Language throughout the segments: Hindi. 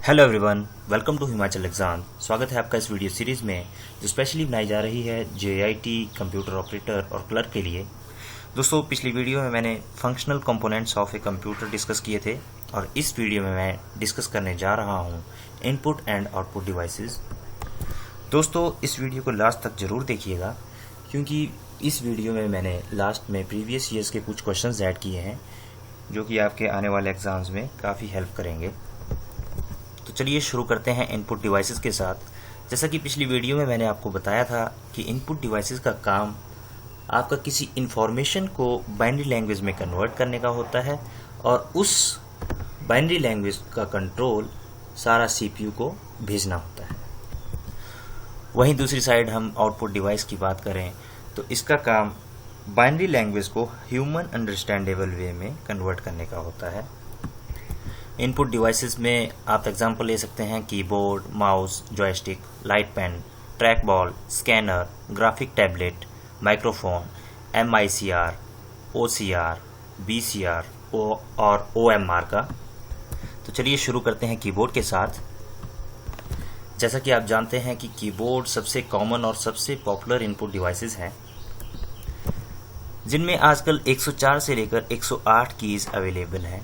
Hello everyone, welcome to Himachal exam. स्वागत है आपका इस वीडियो सीरीज में जो स्पेशली बनाई जा रही है JIT कंप्यूटर ऑपरेटर और क्लर्क के लिए। दोस्तों, पिछली वीडियो में मैंने functional components of a computer discuss किए थे और इस वीडियो में मैं डिस्कस करने जा रहा हूं इनपुट एंड आउटपुट डिवाइसेस। दोस्तों, इस वीडियो को लास्ट तक जरूर देखिएगा क्योंकि इस वीडियो में मैंने लास्ट में प्रीवियस ईयर्स के कुछ क्वेश्चंस ऐड किए हैं जो कि आपके आने वाले एग्जाम्स में काफ़ी हेल्प करेंगे। तो चलिए शुरू करते हैं इनपुट डिवाइसेस के साथ। जैसा कि पिछली वीडियो में मैंने आपको बताया था कि इनपुट डिवाइसेस का काम आपका किसी इंफॉर्मेशन को बाइनरी लैंग्वेज में कन्वर्ट करने का होता है और उस बाइनरी लैंग्वेज का कंट्रोल सारा CPU को भेजना होता है। वहीं दूसरी साइड हम आउटपुट डिवाइस की बात करें तो इसका काम बाइनरी लैंग्वेज को ह्यूमन अंडरस्टैंडेबल वे में कन्वर्ट करने का होता है। इनपुट डिवाइसेस में आप एग्जांपल ले सकते हैं keyboard, mouse, joystick, light pen, track ball, scanner, graphic tablet, microphone, MICR, OCR, BCR और OMR का। तो चलिए शुरू करते हैं कीबोर्ड के साथ। जैसा कि आप जानते हैं कि कीबोर्ड सबसे कॉमन और सबसे पॉपुलर इनपुट डिवाइसेस हैं जिनमें आजकल 104 से लेकर 108 कीज अवेलेबल हैं।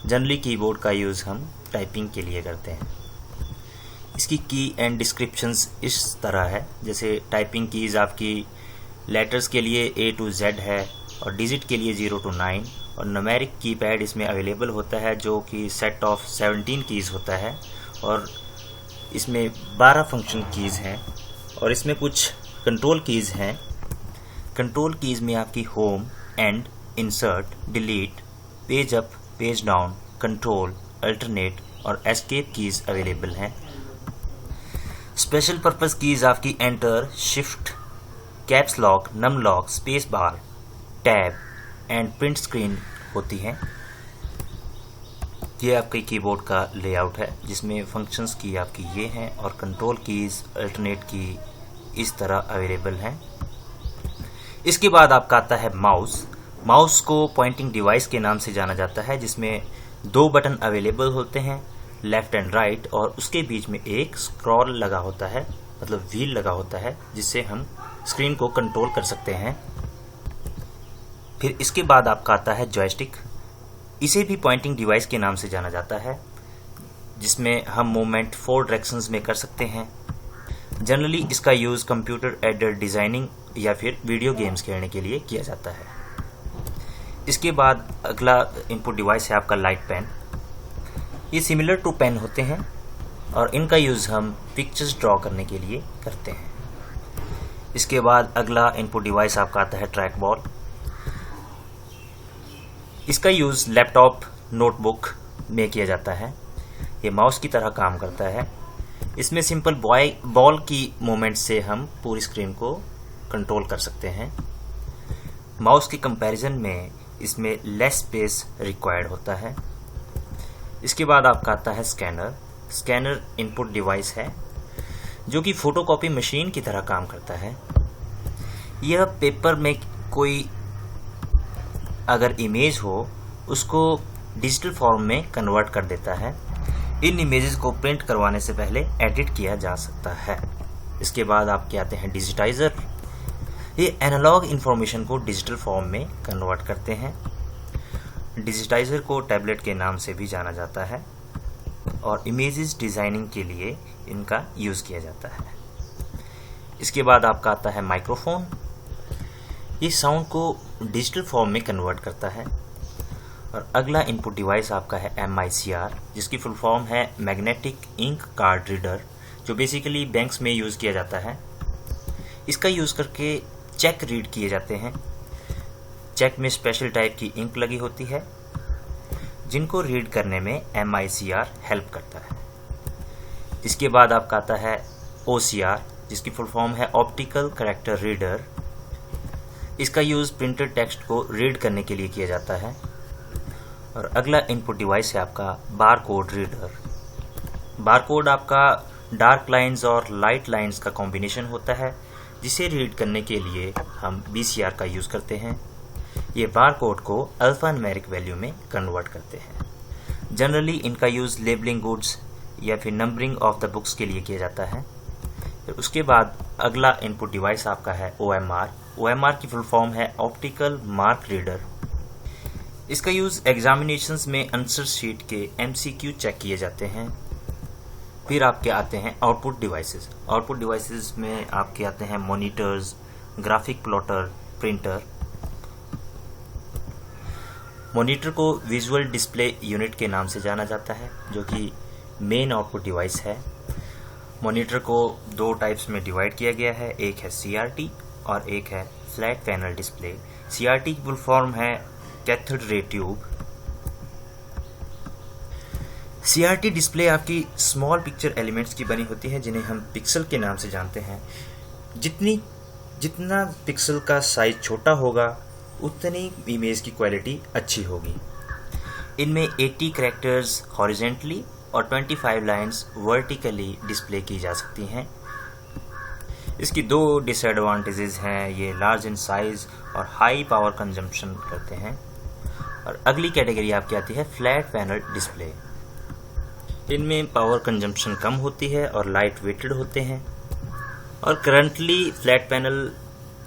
जनरली कीबोर्ड का यूज़ हम टाइपिंग के लिए करते हैं। इसकी की एंड डिस्क्रिप्शंस इस तरह है, जैसे टाइपिंग कीज़ आपकी लेटर्स के लिए A to Z है और डिजिट के लिए 0 to 9 और न्यूमेरिक कीपैड इसमें अवेलेबल होता है जो कि सेट ऑफ 17 कीज़ होता है और इसमें 12 फंक्शन कीज़ हैं और इसमें कुछ कंट्रोल कीज़ हैं। कंट्रोल कीज़ में आपकी home, end, insert, delete, page up, page down, control, alternate और एस्केप कीज अवेलेबल हैं। स्पेशल पर्पस कीज आपकी enter, shift, caps lock, num lock, space bar, tab and print screen होती हैं। ये आपके कीबोर्ड का लेआउट है जिसमें फंक्शंस की आपकी ये हैं और कंट्रोल कीज, अल्टरनेट की इस तरह अवेलेबल हैं। इसके बाद आपका आता है माउस। माउस को पॉइंटिंग डिवाइस के नाम से जाना जाता है जिसमें 2 बटन अवेलेबल होते हैं, लेफ्ट एंड राइट, और उसके बीच में एक स्क्रॉल लगा होता है, मतलब व्हील लगा होता है जिससे हम स्क्रीन को कंट्रोल कर सकते हैं। फिर इसके बाद आपका आता है जॉयस्टिक। इसे भी पॉइंटिंग डिवाइस के नाम से जाना जाता है जिसमें हम मूवमेंट 4 डायरेक्शंस में कर सकते हैं। जनरली इसका यूज़ कंप्यूटर एडेड डिज़ाइनिंग या फिर वीडियो गेम्स खेलने के लिए किया जाता है। इसके बाद अगला इनपुट डिवाइस है आपका लाइट पेन। ये सिमिलर टू पेन होते हैं और इनका यूज़ हम पिक्चर्स ड्रॉ करने के लिए करते हैं। इसके बाद अगला इनपुट डिवाइस आपका आता है ट्रैक बॉल। इसका यूज़ लैपटॉप, नोटबुक में किया जाता है। ये माउस की तरह काम करता है। इसमें सिंपल बॉल की मूवमेंट से हम पूरी स्क्रीन को कंट्रोल कर सकते हैं। माउस के कंपैरिजन में इसमें लेस स्पेस रिक्वायर्ड होता है। इसके बाद आपका आता है स्कैनर। स्कैनर इनपुट डिवाइस है जो कि फोटोकॉपी मशीन की तरह काम करता है। यह पेपर में कोई अगर इमेज हो उसको डिजिटल फॉर्म में कन्वर्ट कर देता है। इन इमेजेस को प्रिंट करवाने से पहले एडिट किया जा सकता है। इसके बाद आपके आते हैं डिजिटाइजर। ये एनालॉग इंफॉर्मेशन को डिजिटल फॉर्म में कन्वर्ट करते हैं। डिजिटाइजर को टैबलेट के नाम से भी जाना जाता है और इमेजेस डिज़ाइनिंग के लिए इनका यूज़ किया जाता है। इसके बाद आपका आता है माइक्रोफोन। ये साउंड को डिजिटल फॉर्म में कन्वर्ट करता है। और अगला इनपुट डिवाइस आपका है MICR जिसकी फुल फॉर्म है मैग्नेटिक इंक कार्ड रीडर, जो बेसिकली बैंक्स में यूज़ किया जाता है। इसका यूज़ करके चेक रीड किए जाते हैं। चेक में स्पेशल टाइप की इंक लगी होती है जिनको रीड करने में MICR हेल्प करता है। इसके बाद आपका आता है OCR जिसकी फुल फॉर्म है ऑप्टिकल कैरेक्टर रीडर। इसका यूज़ प्रिंटेड टेक्स्ट को रीड करने के लिए किया जाता है। और अगला इनपुट डिवाइस है आपका bar code reader. Bar code आपका डार्क लाइंस और लाइट लाइंस का कॉम्बिनेशन होता है जिसे रीड करने के लिए हम BCR का यूज़ करते हैं। ये बार कोड को अल्फा न्यूमेरिक वैल्यू में कन्वर्ट करते हैं। जनरली इनका यूज़ लेबलिंग गुड्स या फिर नंबरिंग ऑफ द बुक्स के लिए किया जाता है। फिर उसके बाद अगला इनपुट डिवाइस आपका है OMR। OMR की फुल फॉर्म है ऑप्टिकल मार्क रीडर। इसका यूज़ एग्जामिनेशंस में आंसर शीट के MCQ चेक किए जाते हैं। फिर आपके आते हैं आउटपुट डिवाइसेस। आउटपुट डिवाइसेस में आपके आते हैं monitors, graphic plotter, printer. Monitor को विजुअल डिस्प्ले यूनिट के नाम से जाना जाता है, जो कि मेन आउटपुट डिवाइस है। मॉनिटर को दो टाइप्स में डिवाइड किया गया है, एक है CRT और एक है फ्लैट पैनल डिस्प्ले। CRT की फुल फॉर्म है cathode ray tube. CRT display आपकी स्मॉल पिक्चर एलिमेंट्स की बनी होती है, जिन्हें हम पिक्सल के नाम से जानते हैं। जितना पिक्सल का साइज छोटा होगा उतनी इमेज की क्वालिटी अच्छी होगी। इनमें 80 कैरेक्टर्स हॉरिजेंटली और 25 लाइंस वर्टिकली डिस्प्ले की जा सकती हैं। इसकी दो डिसएडवांटेजेस हैं, ये लार्ज इन साइज और हाई पावर कंजम्पशन करते हैं। और अगली कैटेगरी आपकी आती है फ्लैट पैनल डिस्प्ले। इनमें पावर कंजम्पशन कम होती है और लाइट वेटेड होते हैं। और करंटली फ्लैट पैनल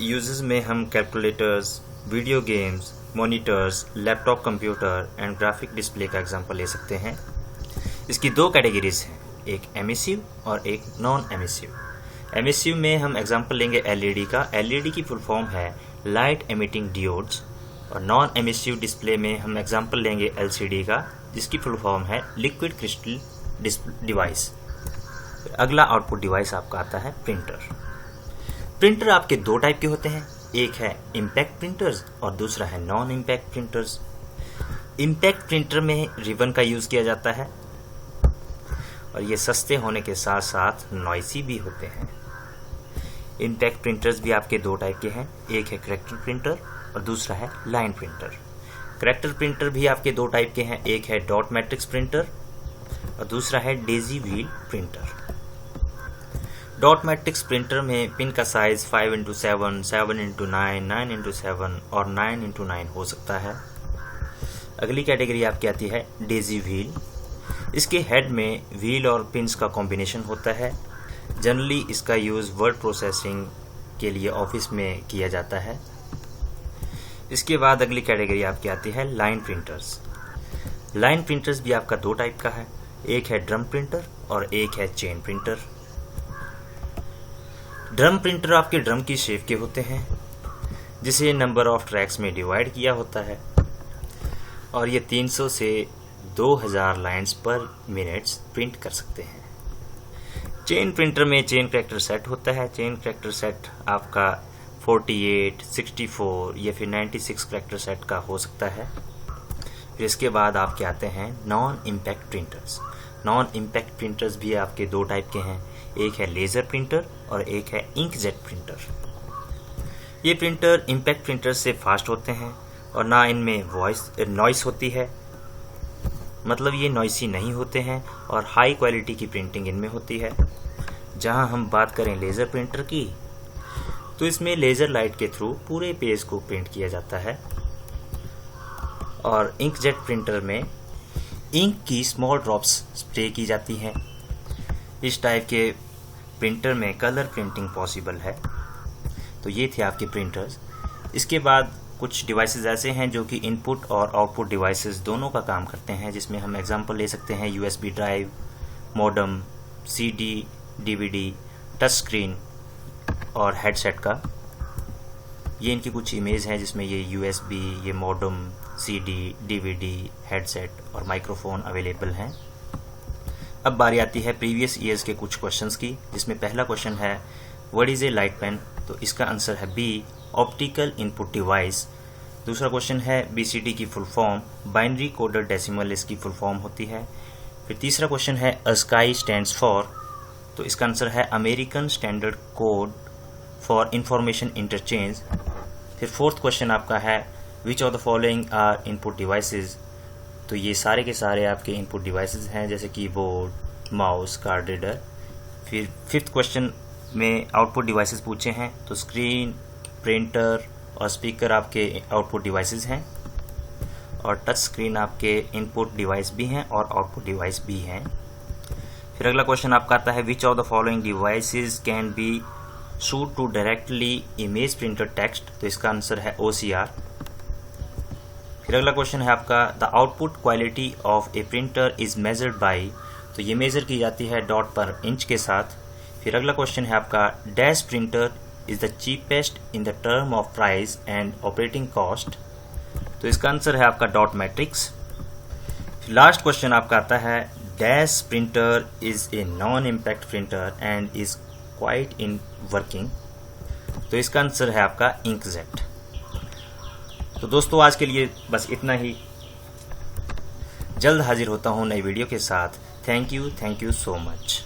यूजेस में हम calculators, video games, monitors, laptop computer and graphic display का एग्जांपल ले सकते हैं। इसकी दो कैटेगरीज हैं, एक एमिसिव और एक नॉन एमिसिव। एमिसिव में हम एग्जांपल लेंगे LED का। LED की फुल फॉर्म है लाइट एमिटिंग डियोड्स। और नॉन एमिसिव डिस्प्ले में हम एग्जांपल लेंगे LCD का, जिसकी फुल फॉर्म है लिक्विड क्रिस्टल डिवाइस। अगला आउटपुट डिवाइस आपका आता है प्रिंटर। प्रिंटर आपके दो टाइप के होते हैं, एक है इम्पैक्ट प्रिंटर्स और दूसरा है non impact printers. Impact printer में रिबन का यूज किया जाता है और ये सस्ते होने के साथ साथ नॉइसी भी होते हैं। इम्पैक्ट प्रिंटर्स भी आपके दो टाइप के हैं, एक है करैक्टर प्रिंटर और दूसरा है लाइन प्रिंटर। करैक्टर प्रिंटर भी आपके दो टाइप के हैं, एक है डॉट मैट्रिक्स प्रिंटर और दूसरा है Daisy wheel printer. Dot matrix printer में पिन का साइज 5x7, 7x9, 9x7 और 9x9 हो सकता है। अगली कैटेगरी आपकी आती है डेजी व्हील। इसके हेड में व्हील और पिन्स का कॉम्बिनेशन होता है। जनरली इसका यूज़ वर्ड प्रोसेसिंग के लिए ऑफिस में किया जाता है। इसके बाद अगली कैटेगरी आपकी आती है लाइन प्रिंटर्स। लाइन प्रिंटर्स भी आपका दो टाइप का है, एक है ड्रम प्रिंटर और एक है चेन प्रिंटर। ड्रम प्रिंटर आपके ड्रम की शेप के होते हैं, जिसे नंबर ऑफ ट्रैक्स में डिवाइड किया होता है और ये 300 से 2000 लाइन्स पर मिनट प्रिंट कर सकते हैं। चेन प्रिंटर में चेन कैरेक्टर सेट होता है। चेन कैरेक्टर सेट आपका 48, 64 या फिर 96 कैरेक्टर सेट का हो सकता है। फिर इसके बाद आपके आते हैं non impact printers. Non impact printers भी आपके दो टाइप के हैं, एक है लेज़र प्रिंटर और एक है इंकजेट प्रिंटर। ये प्रिंटर इम्पैक्ट प्रिंटर से फास्ट होते हैं और ना इनमें नॉइस होती है, मतलब ये नॉइसी नहीं होते हैं और हाई क्वालिटी की प्रिंटिंग इनमें होती है। जहां हम बात करें लेज़र प्रिंटर की, तो इसमें लेज़र लाइट के थ्रू पूरे पेज को प्रिंट किया जाता है। और इंकजेट प्रिंटर में इंक की स्मॉल ड्रॉप्स स्प्रे की जाती हैं। इस टाइप के प्रिंटर में कलर प्रिंटिंग पॉसिबल है। तो ये थे आपके प्रिंटर्स। इसके बाद कुछ डिवाइसेस ऐसे हैं जो कि इनपुट और आउटपुट डिवाइसेस दोनों का काम करते हैं, जिसमें हम एग्जांपल ले सकते हैं USB drive, modem, CD, DVD, touch screen और हेडसेट का। ये इनकी कुछ इमेज हैं जिसमें ये USB, ये मॉडेम, CD, DVD, हेडसेट और माइक्रोफोन अवेलेबल हैं। अब बारी आती है प्रीवियस ईयर्स के कुछ क्वेश्चंस की, जिसमें पहला क्वेश्चन है what is a light pen. तो इसका आंसर है B, ऑप्टिकल इनपुट डिवाइस। दूसरा क्वेश्चन है BCD की full form, binary coded decimal इसकी फुल फॉर्म होती है। फिर तीसरा क्वेश्चन है ASCII स्टैंड्स फॉर। तो इसका आंसर है American standard code for information interchange. फिर फोर्थ क्वेश्चन आपका है which of the following are input devices. तो ये सारे के सारे आपके इनपुट डिवाइसेस हैं, जैसे कीबोर्ड, माउस, कार्ड रीडर। फिर फिफ्थ क्वेश्चन में आउटपुट डिवाइसेस पूछे हैं, तो स्क्रीन, प्रिंटर और स्पीकर आपके आउटपुट डिवाइसेस हैं। और टच स्क्रीन आपके इनपुट डिवाइस भी हैं और आउटपुट डिवाइस भी हैं। फिर अगला क्वेश्चन आपका आता है which of the following devices can be shoot to directly image printed text, तो इसका आंसर है OCR। फिर अगला क्वेश्चन है आपका the output quality of A printer is measured by, तो ये मेजर की जाती है डॉट पर इंच के साथ। फिर अगला क्वेश्चन है आपका dash printer is the cheapest in the term of price and operating cost, तो इसका आंसर है आपका डॉट मैट्रिक्स। लास्ट क्वेश्चन आपका आता है dash printer is a non impact printer and is quite in working, तो इसका आंसर है आपका इंकजेट। तो दोस्तों आज के लिए बस इतना ही। जल्द हाजिर होता हूँ नई वीडियो के साथ। Thank you so much.